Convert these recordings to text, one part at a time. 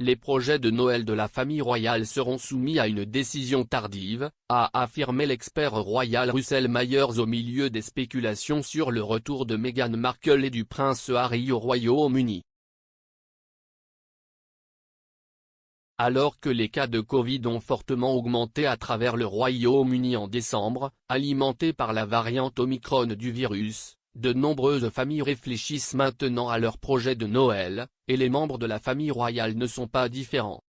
les projets de Noël de la famille royale seront soumis à une décision tardive, a affirmé l'expert royal Russell Myers au milieu des spéculations sur le retour de Meghan Markle et du prince Harry au Royaume-Uni. Alors que les cas de Covid ont fortement augmenté à travers le Royaume-Uni en décembre, alimentés par la variante Omicron du virus, de nombreuses familles réfléchissent maintenant à leur projet de Noël, et les membres de la famille royale ne sont pas différents.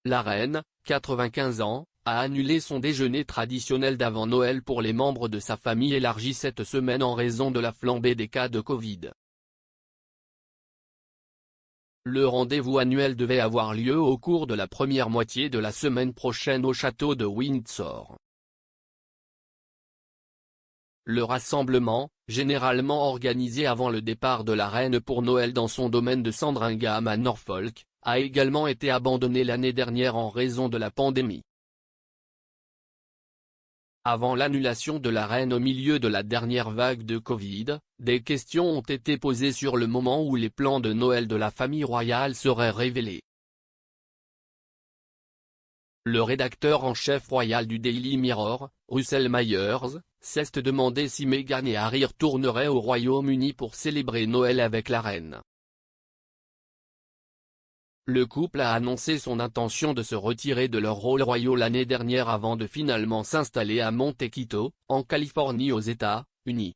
La reine, 95 ans, a annulé son déjeuner traditionnel d'avant Noël pour les membres de sa famille élargie cette semaine en raison de la flambée des cas de Covid. Le rendez-vous annuel devait avoir lieu au cours de la première moitié de la semaine prochaine au château de Windsor. Le rassemblement, généralement organisé avant le départ de la reine pour Noël dans son domaine de Sandringham à Norfolk, a également été abandonné l'année dernière en raison de la pandémie. Avant l'annulation de la reine au milieu de la dernière vague de Covid, des questions ont été posées sur le moment où les plans de Noël de la famille royale seraient révélés. Le rédacteur en chef royal du Daily Mirror, Russell Myers, s'est demandé si Meghan et Harry retourneraient au Royaume-Uni pour célébrer Noël avec la reine. Le couple a annoncé son intention de se retirer de leur rôle royal l'année dernière avant de finalement s'installer à Montecito, en Californie aux États-Unis.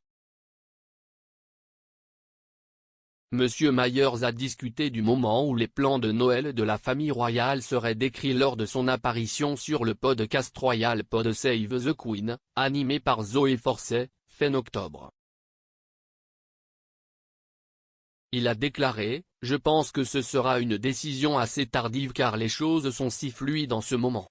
Monsieur Myers a discuté du moment où les plans de Noël de la famille royale seraient décrits lors de son apparition sur le podcast royal Pod Save the Queen, animé par Zoe Forcey, fin octobre. Il a déclaré « Je pense que ce sera une décision assez tardive car les choses sont si fluides en ce moment.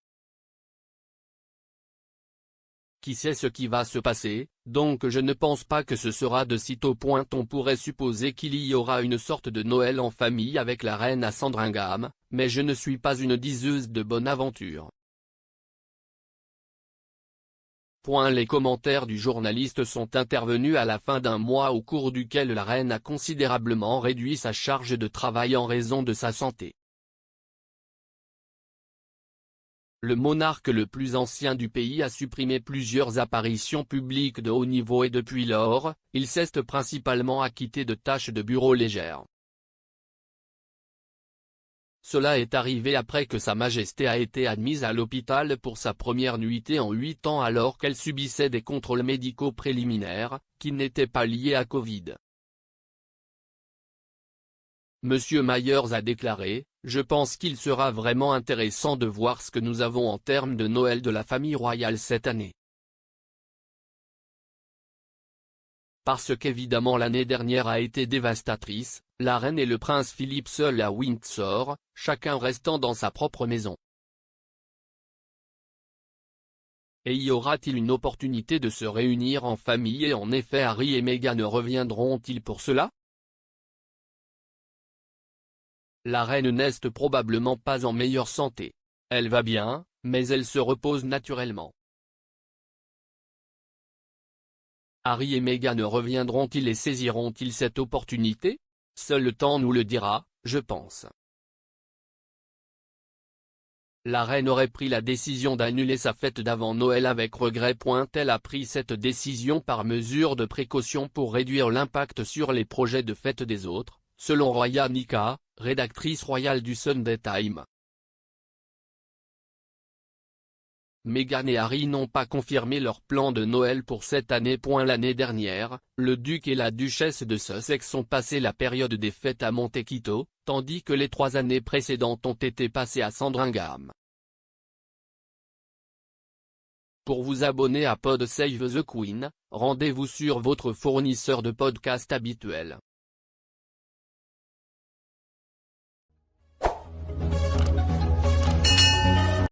Qui sait ce qui va se passer, donc je ne pense pas que ce sera de sitôt point. On pourrait supposer qu'il y aura une sorte de Noël en famille avec la reine à Sandringham, mais je ne suis pas une diseuse de bonne aventure. » Les commentaires du journaliste sont intervenus à la fin d'un mois au cours duquel la reine a considérablement réduit sa charge de travail en raison de sa santé. Le monarque le plus ancien du pays a supprimé plusieurs apparitions publiques de haut niveau et depuis lors, il s'est principalement acquitté de tâches de bureau légères. Cela est arrivé après que Sa Majesté a été admise à l'hôpital pour sa première nuitée en 8 ans alors qu'elle subissait des contrôles médicaux préliminaires, qui n'étaient pas liés à Covid. Monsieur Myers a déclaré « Je pense qu'il sera vraiment intéressant de voir ce que nous avons en termes de Noël de la famille royale cette année. Parce qu'évidemment l'année dernière a été dévastatrice, la reine et le prince Philippe seuls à Windsor, chacun restant dans sa propre maison. Et y aura-t-il une opportunité de se réunir en famille et en effet Harry et Meghan reviendront-ils pour cela? La reine n'est probablement pas en meilleure santé. Elle va bien, mais elle se repose naturellement. Harry et Meghan reviendront-ils et saisiront-ils cette opportunité? Seul le temps nous le dira, je pense. La reine aurait pris la décision d'annuler sa fête d'avant Noël avec regret. Elle a pris cette décision par mesure de précaution pour réduire l'impact sur les projets de fête des autres, selon Roya Nika, rédactrice royale du Sunday Times. Meghan et Harry n'ont pas confirmé leur plan de Noël pour cette année. L'année dernière, le duc et la duchesse de Sussex ont passé la période des fêtes à Montecito, tandis que les 3 années précédentes ont été passées à Sandringham. Pour vous abonner à Pod Save the Queen, rendez-vous sur votre fournisseur de podcast habituel.